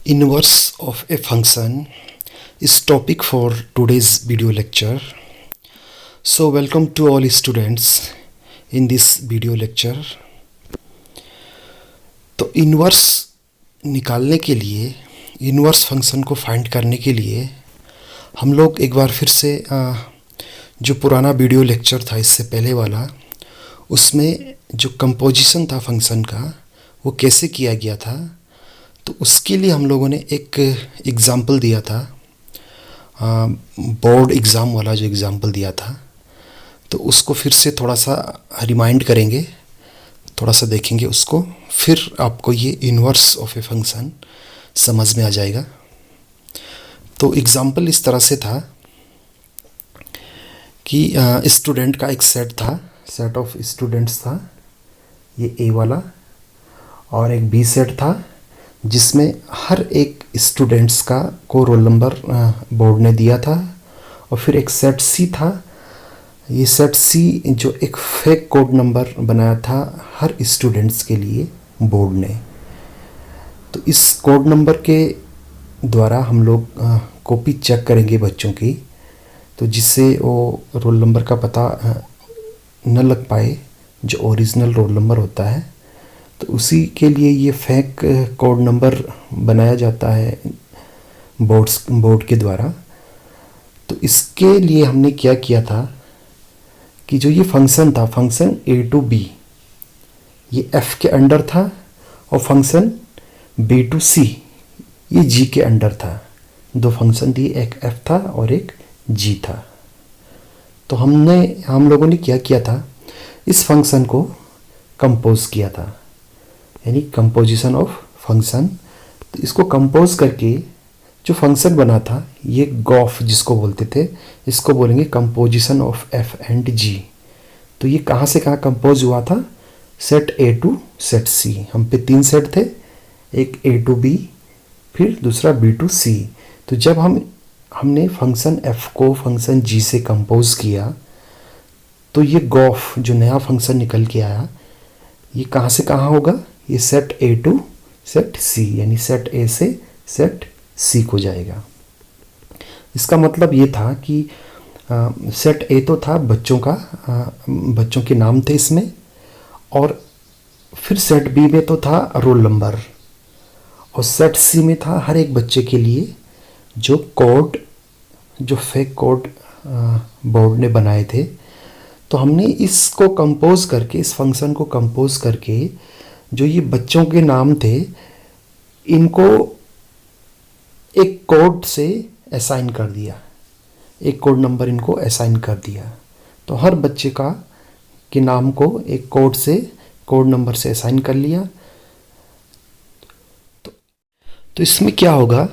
Inverse of a function is topic for today's video lecture. So welcome to all students in this video lecture. तो inverse निकालने के लिए, inverse function को find करने के लिए हम लोग एक बार फिर से जो पुराना वीडियो लेक्चर था इससे पहले वाला, उसमें जो कंपोजिशन था फंक्शन का वो कैसे किया गया था, तो उसके लिए हम लोगों ने एक एग्ज़ाम्पल दिया था, बोर्ड एग्ज़ाम वाला जो एग्ज़ाम्पल दिया था, तो उसको फिर से थोड़ा सा रिमाइंड करेंगे, थोड़ा सा देखेंगे उसको, फिर आपको ये इन्वर्स ऑफ ए फंक्शन समझ में आ जाएगा। तो एग्ज़ाम्पल इस तरह से था कि स्टूडेंट का एक सेट था, सेट ऑफ स्टूडेंट्स था ये ए वाला, और एक बी सेट था जिसमें हर एक स्टूडेंट्स का को रोल नंबर बोर्ड ने दिया था, और फिर एक सेट सी था, ये सेट सी जो एक फेक कोड नंबर बनाया था हर स्टूडेंट्स के लिए बोर्ड ने। तो इस कोड नंबर के द्वारा हम लोग कॉपी चेक करेंगे बच्चों की, तो जिससे वो रोल नंबर का पता न लग पाए जो ओरिजिनल रोल नंबर होता है। तो उसी के लिए ये फेक कोड नंबर बनाया जाता है बोर्ड के द्वारा। तो इसके लिए हमने क्या किया था कि जो ये फंक्शन था, फंक्शन ए टू बी, ये एफ के अंडर था, और फंक्शन बी टू सी ये जी के अंडर था। दो फंक्शन दिए, एक एफ था और एक जी था। तो हम लोगों ने क्या किया था, इस फंक्शन को कंपोज किया था, यानी कंपोजिशन ऑफ फंक्शन। तो इसको कंपोज करके जो फंक्शन बना था, ये गॉफ जिसको बोलते थे, इसको बोलेंगे कंपोजिशन ऑफ एफ एंड जी। तो ये कहाँ से कहाँ कंपोज हुआ था, सेट ए टू सेट सी। हम पे तीन सेट थे, एक ए टू बी, फिर दूसरा बी टू सी। तो जब हमने फंक्शन एफ को फंक्शन जी से कंपोज किया, तो ये गॉफ जो नया फंक्शन निकल के आया, ये कहाँ से कहाँ होगा, ये सेट ए टू सेट सी, यानी सेट ए से सेट सी को जाएगा। इसका मतलब ये था कि सेट ए तो था बच्चों का, बच्चों के नाम थे इसमें, और फिर सेट बी में तो था रोल नंबर, और सेट सी में था हर एक बच्चे के लिए जो कोड, जो फेक कोड बोर्ड ने बनाए थे। तो हमने इसको कंपोज करके, इस फंक्शन को कंपोज करके, जो ये बच्चों के नाम थे इनको एक कोड से असाइन कर दिया, एक कोड नंबर इनको असाइन कर दिया। तो हर बच्चे का के नाम को एक कोड से, कोड नंबर से असाइन कर लिया। तो इसमें क्या होगा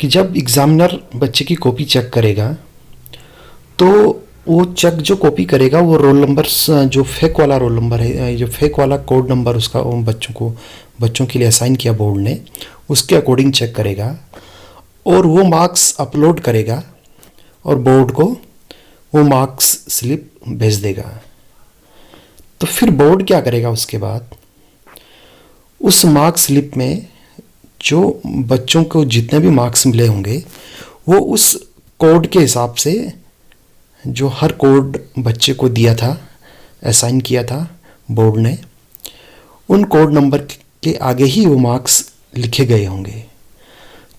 कि जब एग्जामिनर बच्चे की कॉपी चेक करेगा, तो वो चेक जो कॉपी करेगा वो रोल नंबर, जो फेक वाला रोल नंबर है, जो फेक वाला कोड नंबर उसका बच्चों के लिए असाइन किया बोर्ड ने, उसके अकॉर्डिंग चेक करेगा, और वो मार्क्स अपलोड करेगा, और बोर्ड को वो मार्क्स स्लिप भेज देगा। तो फिर बोर्ड क्या करेगा, उसके बाद उस मार्क्स स्लिप में जो बच्चों को जितने भी मार्क्स मिले होंगे, वो उस कोड के हिसाब से, जो हर कोड बच्चे को दिया था, असाइन किया था बोर्ड ने, उन कोड नंबर के आगे ही वो मार्क्स लिखे गए होंगे।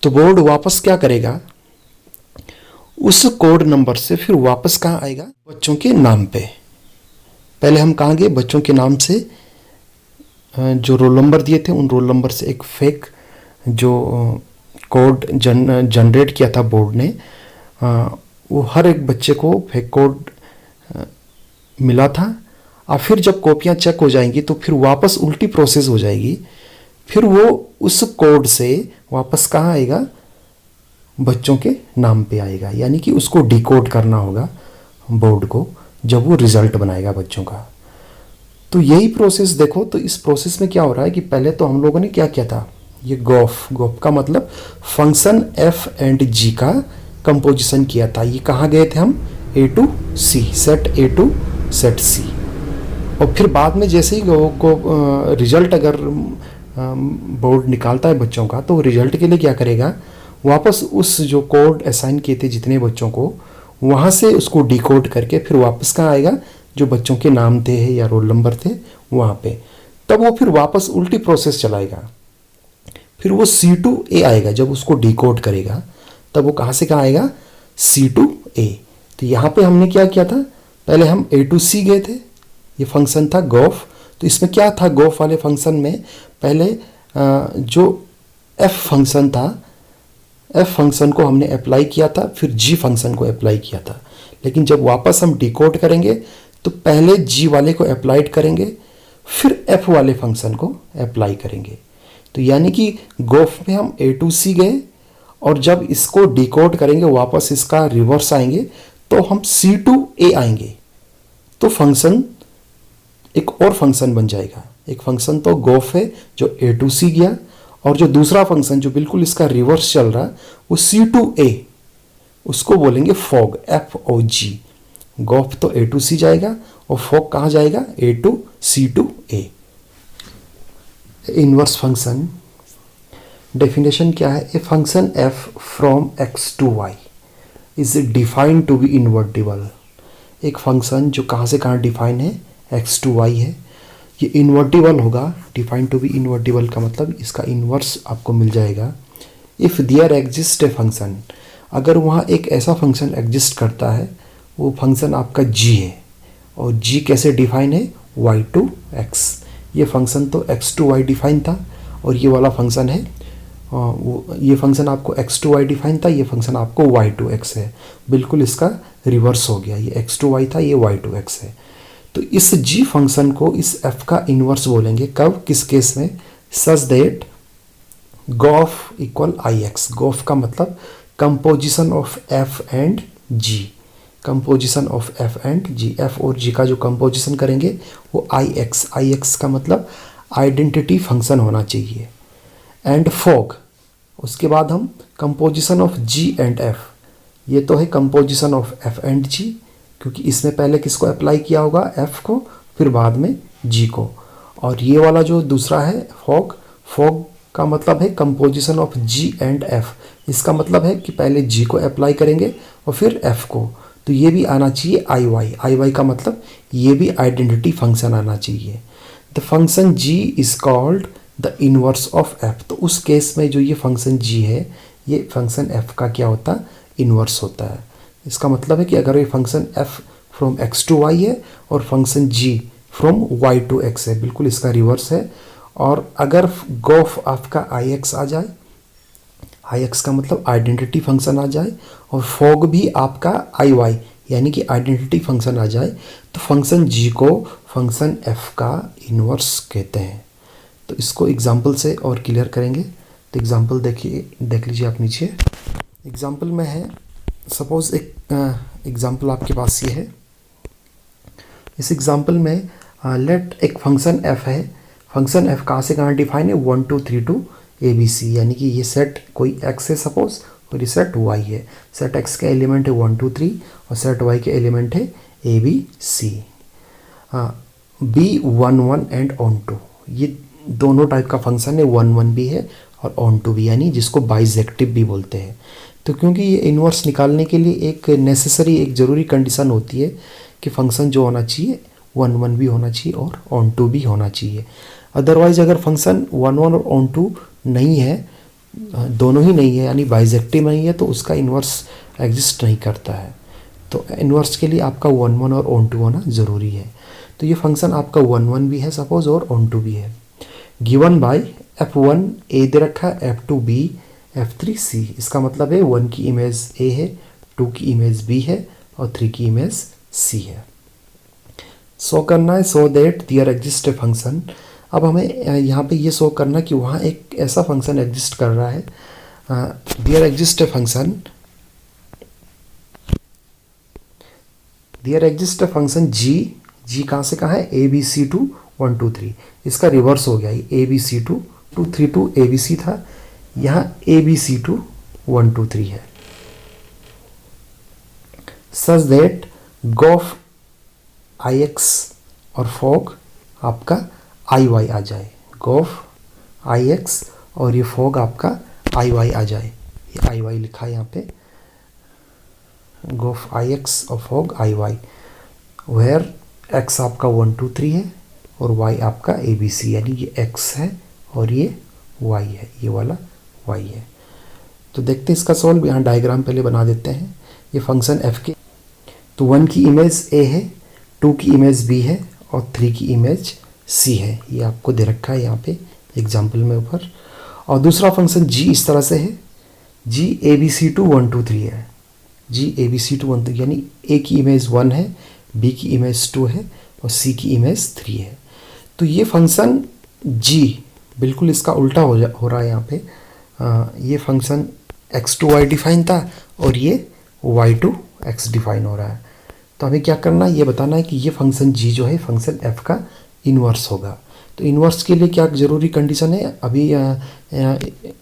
तो बोर्ड वापस क्या करेगा, उस कोड नंबर से फिर वापस कहाँ आएगा, बच्चों के नाम पे। पहले हम कहाँ गए, बच्चों के नाम से जो रोल नंबर दिए थे उन रोल नंबर से एक फेक जो कोड जनरेट किया था बोर्ड ने, वो हर एक बच्चे को फेक कोड मिला था। और फिर जब कॉपियाँ चेक हो जाएंगी तो फिर वापस उल्टी प्रोसेस हो जाएगी, फिर वो उस कोड से वापस कहाँ आएगा, बच्चों के नाम पे आएगा। यानी कि उसको डिकोड करना होगा बोर्ड को जब वो रिज़ल्ट बनाएगा बच्चों का। तो यही प्रोसेस देखो, तो इस प्रोसेस में क्या हो रहा है कि पहले तो हम लोगों ने क्या किया था, ये गॉफ का मतलब फंक्शन एफ एंड जी का कंपोजिशन किया था। ये कहाँ गए थे हम, A to C, set A to set C. और फिर बाद में जैसे ही को रिजल्ट अगर बोर्ड निकालता है बच्चों का, तो रिजल्ट के लिए क्या करेगा, वापस उस जो कोड असाइन किए थे जितने बच्चों को, वहाँ से उसको डिकोड करके फिर वापस कहाँ आएगा, जो बच्चों के नाम थे या रोल नंबर थे वहाँ पे, तब वो फिर वापस उल्टी प्रोसेस चलाएगा। फिर वो C2A आएगा, जब उसको डिकोड करेगा तब वो कहाँ से कहाँ आएगा, C2A। तो यहाँ पे हमने क्या किया था, पहले हम A to C गए थे, ये फंक्शन था गोफ। तो इसमें क्या था, गोफ वाले फंक्शन में पहले जो F फंक्शन था, F फंक्शन को हमने अप्लाई किया था, फिर G फंक्शन को अप्लाई किया था। लेकिन जब वापस हम डिकोड करेंगे तो पहले G वाले को अप्लाइड करेंगे, फिर F वाले फंक्शन को अप्लाई करेंगे। तो यानी कि गोफ में हम A to C गए, और जब इसको डिकोड करेंगे वापस इसका रिवर्स आएंगे तो हम C2A आएंगे, तो फंक्शन एक और फंक्शन बन जाएगा। एक फंक्शन तो गोफ है जो A to C गया, और जो दूसरा फंक्शन जो बिल्कुल इसका रिवर्स चल रहा वो C2A, उसको बोलेंगे फॉग, FOG। गोफ तो A to C जाएगा और फॉग कहाँ जाएगा, A to C2A। Inverse function definition क्या है, a function f from x to y is defined to be invertible. एक फंक्शन जो कहाँ से कहाँ डिफाइन है, x to y है, ये इन्वर्टिबल होगा। डिफाइन टू बी इन्वर्टिबल का मतलब इसका इन्वर्स आपको मिल जाएगा। If there exist a function, अगर वहाँ एक ऐसा फंक्शन एग्जिस्ट करता है, वो फंक्शन आपका g है, और g कैसे डिफाइन है, y to x। ये फंक्शन तो x to y डिफाइन था, और ये वाला फंक्शन है ये फंक्शन आपको x to y डिफाइन था, ये फंक्शन आपको y to x है। बिल्कुल इसका रिवर्स हो गया, ये x to y था, ये y to x है। तो इस g फंक्शन को इस f का इन्वर्स बोलेंगे, कब, किस केस में, सच दैट गोफ इक्वल ix। गोफ का मतलब composition of f and g, composition of f and g। f और g का जो कंपोजिशन करेंगे वो ix का मतलब आइडेंटिटी फंक्शन होना चाहिए। एंड फॉग, उसके बाद हम composition of g and f, ये तो है composition of f and g, क्योंकि इसमें पहले किसको अप्लाई किया होगा, f को, फिर बाद में g को। और ये वाला जो दूसरा है फॉग, फॉग का मतलब है composition of g and f। इसका मतलब है कि पहले g को अप्लाई करेंगे और फिर f को। तो ये भी आना चाहिए iy का मतलब ये भी आइडेंटिटी फंक्शन आना चाहिए। The function g is called the inverse of f। तो उस केस में जो ये फंक्शन g है, ये फंक्शन f का क्या होता है, इनवर्स होता है। इसका मतलब है कि अगर ये function f from x to y है और function g from y to x है, बिल्कुल इसका रिवर्स है। और अगर गोफ आपका ix आ जाए, ix का मतलब आइडेंटिटी फंक्शन आ जाए, और फॉग भी आपका iy यानी कि आइडेंटिटी फंक्शन आ जाए, तो फंक्शन g को फंक्शन f का इनवर्स कहते हैं। तो इसको एग्जाम्पल से और क्लियर करेंगे। तो एग्जाम्पल देखिए, देख लीजिए आप नीचे। एग्जाम्पल में है, सपोज एक एग्जाम्पल आपके पास ये है। इस एग्जाम्पल में लेट एक फंक्शन f है। फंक्शन f कहाँ से कहाँ डिफाइन है, 1 2 3 टू ABC, यानी कि ये सेट कोई x है सपोज, और ये सेट y है। सेट x के एलिमेंट है 1 2 3 और सेट y के एलिमेंट है ABC। B 1 1 and onto, ये दोनों टाइप का फंक्शन है, 1 1 भी है और ऑन टू भी, यानी जिसको बाइजेक्टिव भी बोलते हैं। तो क्योंकि ये इन्वर्स निकालने के लिए एक नेसेसरी, एक ज़रूरी कंडीशन होती है कि फंक्शन जो होना चाहिए 1 1 भी होना चाहिए और ऑन टू भी होना चाहिए। अदरवाइज अगर फंक्शन 1 1 और ऑन टू नहीं है, दोनों ही नहीं है, यानी बाइजेक्टिव नहीं है, तो उसका इन्वर्स एग्जिस्ट नहीं करता है। तो इन्वर्स के लिए आपका 1 1 और ऑन टू होना ज़रूरी है। तो ये फंक्शन आपका 1 1 भी है सपोज और ऑन टू भी है। गिवन बाय f1 a दे रखा है, f2 b, f3 c। इसका मतलब है 1 की इमेज a है, 2 की इमेज b है और 3 की इमेज c है। शो करना है so that there exist a function. अब हमें यहाँ पे ये शो करना कि वहाँ एक ऐसा फंक्शन एग्जिस्ट कर रहा है, there exist a function, there exist a function g कहाँ से कहाँ है, ABC टू 1 2 3। इसका रिवर्स हो गया, ये ABC टू 2 3 टू ABC था, यहाँ ABC टू 1 2 3 है। सच दैट गोफ ix और फॉग आपका iy आ जाए। गोफ आई एक्स और ये फॉग आपका आई वाई आ जाए, ये आई वाई लिखा है यहाँ पे, गोफ आई एक्स और fog I y, where x आपका 1 2 3 है और वाई आपका ए बी सी, यानी ये एक्स है और ये वाई है, ये वाला वाई है। तो देखते हैं इसका सॉल्व। यहाँ डायग्राम पहले बना देते हैं। ये फंक्शन एफ के, तो 1 की इमेज ए है, 2 की इमेज बी है और 3 की इमेज सी है। ये आपको दे रखा है यहाँ पे एग्जाम्पल में ऊपर। और दूसरा फंक्शन जी इस तरह से है, जी ए बी सी टू 1 2 3 है, जी ए बी सी टू 1 2, यानी ए की इमेज 1 है, बी की इमेज 2 है और सी की इमेज 3 है। तो ये फंक्शन जी बिल्कुल इसका उल्टा हो रहा है यहाँ पे। ये function x to y define था और ये वाई टू एक्स डिफाइन हो रहा है। तो हमें क्या करना है, ये बताना है कि ये फंक्शन जी जो है फंक्शन एफ का इन्वर्स होगा। तो इन्वर्स के लिए क्या जरूरी कंडीशन है, अभी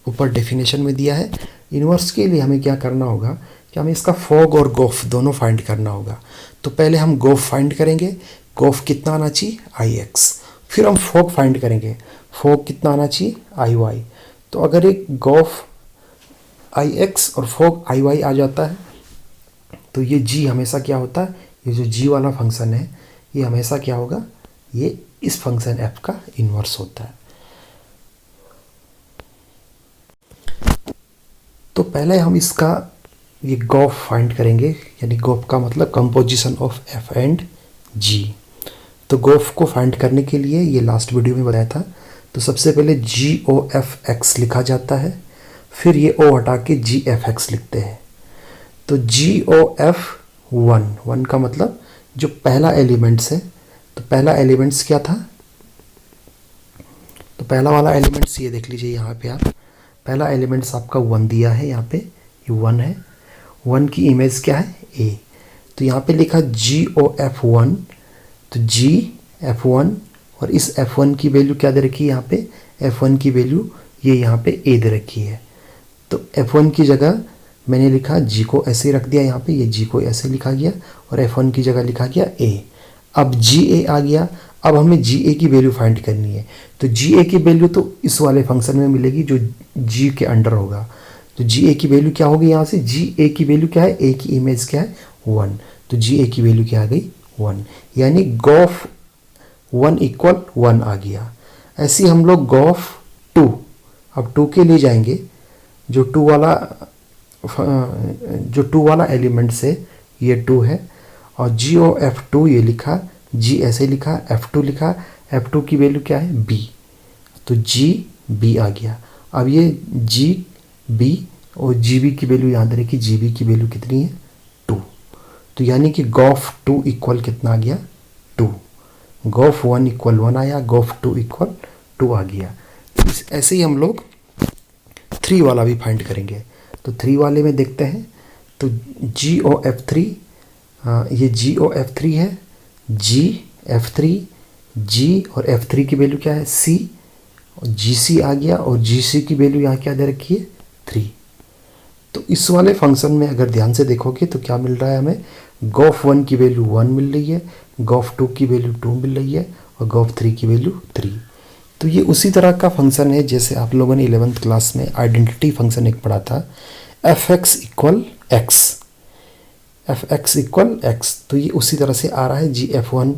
ऊपर डेफिनेशन में दिया है। इन्वर्स के लिए हमें क्या करना होगा कि हमें इसका फॉग और गोफ दोनों फाइंड करना होगा। तो पहले हम गोफ फाइंड करेंगे, गोफ कितना आना चाहिए आई एक्स, फिर हम फॉग फाइंड करेंगे, फॉग कितना आना चाहिए आई वाई। तो अगर एक गोफ आई एक्स और फॉग आई वाई आ जाता है तो ये जी हमेशा क्या होता है, ये जो जी वाला फंक्शन है ये हमेशा क्या होगा, ये इस फंक्शन एफ का इन्वर्स होता है। तो पहले हम इसका ये गोफ फाइंड करेंगे, यानी गोफ का मतलब कंपोजिशन ऑफ एफ एंड जी। तो गोफ को फाइंड करने के लिए ये लास्ट वीडियो में बताया था, तो सबसे पहले जी ओ एफ एक्स लिखा जाता है, फिर ये ओ हटा के जी एफ एक्स लिखते हैं। तो जी ओ एफ 1 का मतलब जो पहला एलिमेंट्स है, तो पहला एलिमेंट्स क्या था, तो पहला वाला एलिमेंट्स ये देख लीजिए यहाँ पे आप, पहला एलिमेंट्स आपका 1 दिया है, यहाँ पे ये 1 है, 1 की इमेज क्या है ए। तो यहाँ पे लिखा जी ओ एफ 1, तो जी एफ 1 और इस एफ 1 की वैल्यू क्या दे रखी है यहाँ पे, एफ 1 की वैल्यू ये यहाँ पे ए दे रखी है। तो एफ 1 की जगह मैंने लिखा जी को ऐसे रख दिया यहाँ पे, ये जी को ऐसे लिखा गया और एफ 1 की जगह लिखा गया ए। अब जी ए आ गया, अब हमें जी ए की वैल्यू फाइंड करनी है। तो जी ए की वैल्यू तो इस वाले फंक्शन में मिलेगी जो जी के अंडर होगा। तो जी ए की वैल्यू क्या होगी, यहाँ से जी ए की वैल्यू क्या है, ए की इमेज क्या है 1, तो जी ए की वैल्यू क्या आ गई 1, यानी गोफ 1 इक्वल 1 आ गया। ऐसे ही हम लोग गोफ 2, अब 2 के लिए जाएंगे, जो 2 वाला एलिमेंट से ये 2 है और जी ओ एफ 2 ये लिखा, जी ऐसे लिखा, एफ 2 लिखा, एफ 2 की वैल्यू क्या है बी, तो जी बी आ गया। अब ये जी बी और जी बी की वैल्यू याद रखिए, जी बी की वैल्यू कितनी है 2, तो यानी कि गोफ 2 इक्वल कितना आ गया 2, गोफ 1 इक्वल 1 आया, गोफ 2 इक्वल 2 आ गया। ऐसे ही हम लोग 3 वाला भी फाइंड करेंगे। तो 3 वाले में देखते हैं, तो जी ओ एफ 3, ये जी ओ एफ 3 है, जी एफ 3, जी और एफ 3 की वैल्यू क्या है सी, और जी सी आ गया और जी सी की वैल्यू यहाँ क्या दे रखी है 3। तो इस वाले फंक्शन में अगर ध्यान से देखोगे तो क्या मिल रहा है हमें, गोफ 1 की वैल्यू 1 मिल रही है, गोफ 2 की वैल्यू 2 मिल रही है और गोफ 3 की वैल्यू 3। तो ये उसी तरह का फंक्शन है जैसे आप लोगों ने 11th क्लास में आइडेंटिटी फंक्शन एक पढ़ा था, F x equal x, F x equal x. तो ये उसी तरह से आ रहा है, जी एफ 1,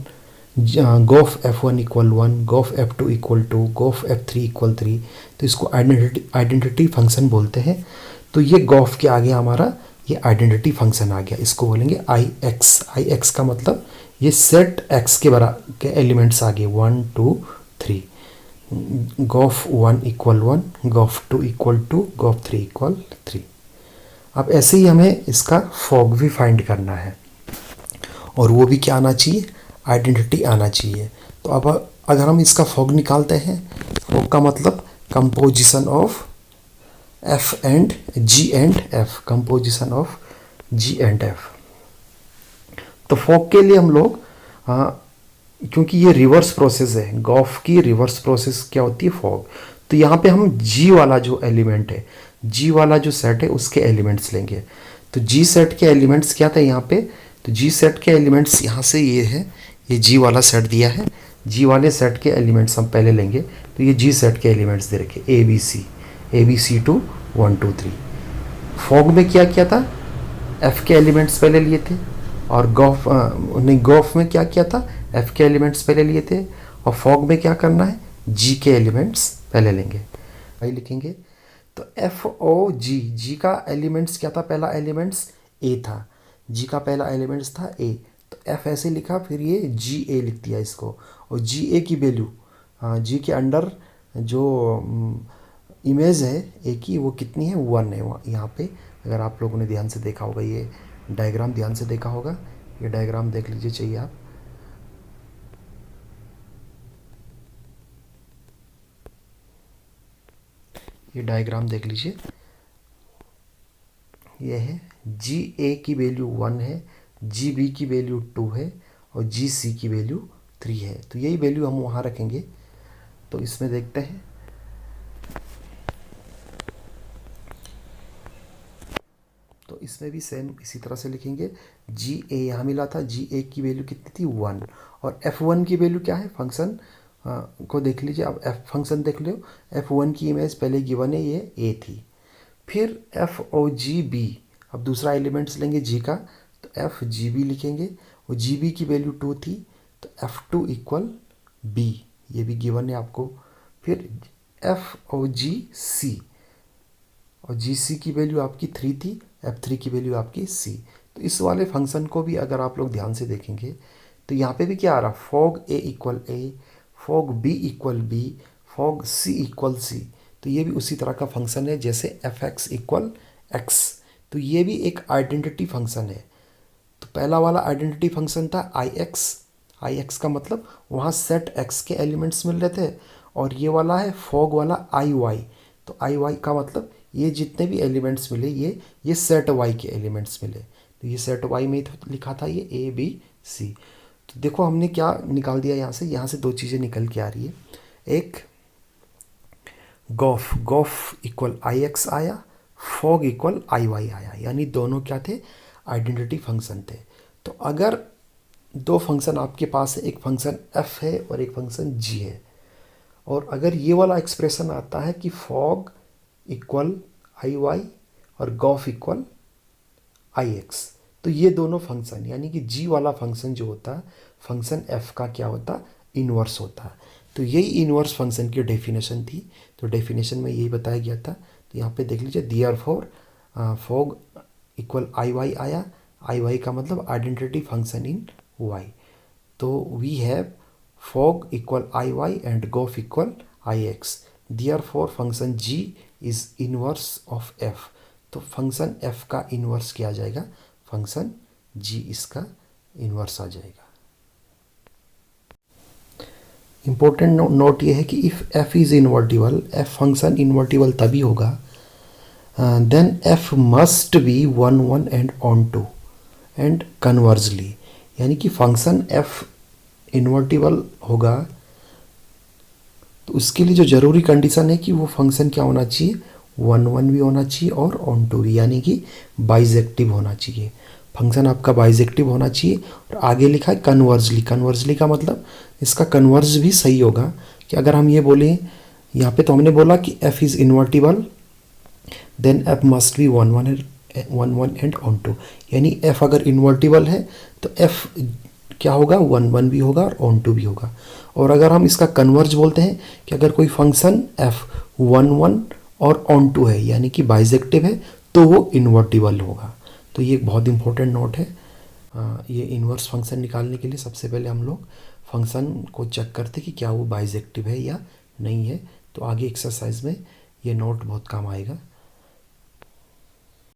गोफ एफ 1 इक्वल 1, गोफ एफ 2 इक्वल 2, गोफ एफ 3 इक्वल 3। तो इसको आइडेंटिटी फंक्शन बोलते हैं। तो ये गोफ के आगे हमारा ये आइडेंटिटी फंक्शन आ गया, इसको बोलेंगे आई एक्स। आई एक्स का मतलब ये सेट एक्स के बराबर के एलिमेंट्स आ गए 1 2 3, गोफ 1 इक्वल 1, गोफ 2 इक्वल 2, गोफ 3 इक्वल 3। अब ऐसे ही हमें इसका फॉग भी फाइंड करना है और वो भी क्या आना चाहिए, आइडेंटिटी आना चाहिए। तो अब अगर हम इसका फॉग निकालते हैं, फॉग का मतलब composition of f and g and f, composition of g and f. तो फॉग के लिए हम लोग क्योंकि ये रिवर्स प्रोसेस है, गोफ की रिवर्स प्रोसेस क्या होती है फॉग, तो यहाँ पे हम जी वाला जो एलिमेंट है, जी वाला जो सेट है उसके एलिमेंट्स लेंगे। तो जी सेट के एलिमेंट्स क्या थे यहाँ पे, तो जी सेट के एलिमेंट्स यहाँ से ये है, ये जी वाला सेट दिया है, जी वाले सेट के एलिमेंट्स हम पहले लेंगे, तो ये जी सेट के एलिमेंट्स दे रखे a b c to 1 2 3। Fog में क्या किया था, एफ के एलिमेंट्स पहले लिए थे, और गॉफ में क्या किया था, एफ के एलिमेंट्स पहले लिए थे, और फॉग में क्या करना है, जी के एलिमेंट्स पहले लेंगे, वही लिखेंगे। तो एफ ओ जी, जी का एलिमेंट्स क्या था, पहला एलिमेंट्स ए था, जी का पहला एलिमेंट्स था ए, तो एफ ऐसे लिखा, फिर ये जी ए लिख दिया इसको, और जी ए की वैल्यू, जी के अंडर जो इमेज है ए की वो कितनी है, 1 है यहाँ पे। अगर आप लोगों ने ध्यान से देखा होगा, ये डायग्राम ध्यान से देखा होगा, ये डायग्राम देख लीजिए चाहिए आप। ये डायग्राम देख लीजिए, ये है जी ए की वैल्यू 1 है, जी बी की वैल्यू 2 है, और जी सी की वैल्यू 3 है। तो यही वैल्यू हम वहाँ रखेंगे। तो इसमें देखते हैं, तो इसमें भी सेम इसी तरह से लिखेंगे। जी ए यहाँ मिला था, जी ए की वैल्यू कितनी थी, 1, और एफ वन की वैल्यू क्या है, फंक्शन को देख लीजिए, अब एफ फंक्शन देख लो, एफ वन की इमेज पहले गिवन है, ये ए थी। फिर एफ ओ जी बी, अब दूसरा एलिमेंट्स लेंगे जी का, तो एफ जी बी लिखेंगे, और जी बी की वैल्यू 2 थी, तो एफ टू इक्वल बी, ये भी गिवन है आपको। फिर एफ ओ जी सी, और जी सी की वैल्यू आपकी 3 थी, एफ थ्री की वैल्यू आपकी सी। तो इस वाले फंक्शन को भी अगर आप लोग ध्यान से देखेंगे, तो यहाँ पे भी क्या आ रहा, fog A equal A, fog B equal B, fog C equal C. तो ये भी उसी तरह का फंक्शन है जैसे एफ एक्स इक्वल एक्स। तो ये भी एक आइडेंटिटी फंक्शन है। तो पहला वाला आइडेंटिटी फंक्शन था आई एक्स का मतलब वहाँ सेट एक्स के एलिमेंट्स मिल रहे थे, और ये वाला है फॉग वाला आई वाई। तो आई वाई का मतलब ये जितने भी एलिमेंट्स मिले, ये सेट वाई के एलिमेंट्स मिले। तो ये सेट वाई में तो लिखा था ये ए बी सी। तो देखो हमने क्या निकाल दिया यहाँ से दो चीज़ें निकल के आ रही है। एक गॉफ इक्वल आई एक्स आया, फॉग इक्वल आई वाई आया, यानी दोनों क्या थे, आइडेंटिटी फंक्शन थे। तो अगर दो फंक्शन आपके पास है, एक फंक्शन एफ है और एक फंक्शन जी है, और अगर ये वाला एक्सप्रेशन आता है कि फॉग इक्वल आई वाई और गॉफ इक्वल आई एक्स, तो ये दोनों फंक्शन, यानी कि जी वाला फंक्शन जो होता है, फंक्शन एफ का क्या होता है, इन्वर्स होता है। तो यही इन्वर्स फंक्शन की डेफिनेशन थी। तो डेफिनेशन में यही बताया गया था। तो यहाँ पे देख लीजिए, therefore fog equal I y आया, आई वाई का मतलब आइडेंटिटी फंक्शन इन वाई। तो we have fog equal I y and gof equal I x, therefore function g is inverse of f. तो फंक्शन एफ का inverse किया जाएगा, function जी इसका inverse आ जाएगा। इंपॉर्टेंट नोट ये है कि if F is invertible, F function invertible तभी होगा, then F must be 1 1 and onto and conversely, यानी कि फंक्शन एफ इन्वर्टिबल होगा तो उसके लिए जो ज़रूरी कंडीशन है कि वो फंक्शन क्या होना चाहिए, 1 1 भी होना चाहिए और ऑन टू भी, यानी कि बाइजेक्टिव होना चाहिए। फंक्शन आपका बाइजेक्टिव होना चाहिए। और आगे लिखा है कन्वर्जली, कन्वर्जली का मतलब इसका कन्वर्ज भी सही होगा। कि अगर हम ये बोलें यहाँ पे, तो हमने बोला कि f is invertible, then F must be 1 1 and onto, यानी एफ अगर इन्वर्टिबल है तो एफ क्या होगा, 1 1 भी होगा और ऑन टू भी होगा। और अगर हम इसका कन्वर्ज बोलते हैं कि अगर कोई फंक्शन एफ 1 1 और ऑन टू है, यानी कि बाइजेक्टिव है, तो वो इन्वर्टिबल होगा। तो ये एक बहुत इंपॉर्टेंट नोट है। ये इन्वर्स फंक्शन निकालने के लिए सबसे पहले हम लोग फंक्शन को चेक करते कि क्या वो बाइजेक्टिव है या नहीं है। तो आगे एक्सरसाइज में ये नोट बहुत काम आएगा।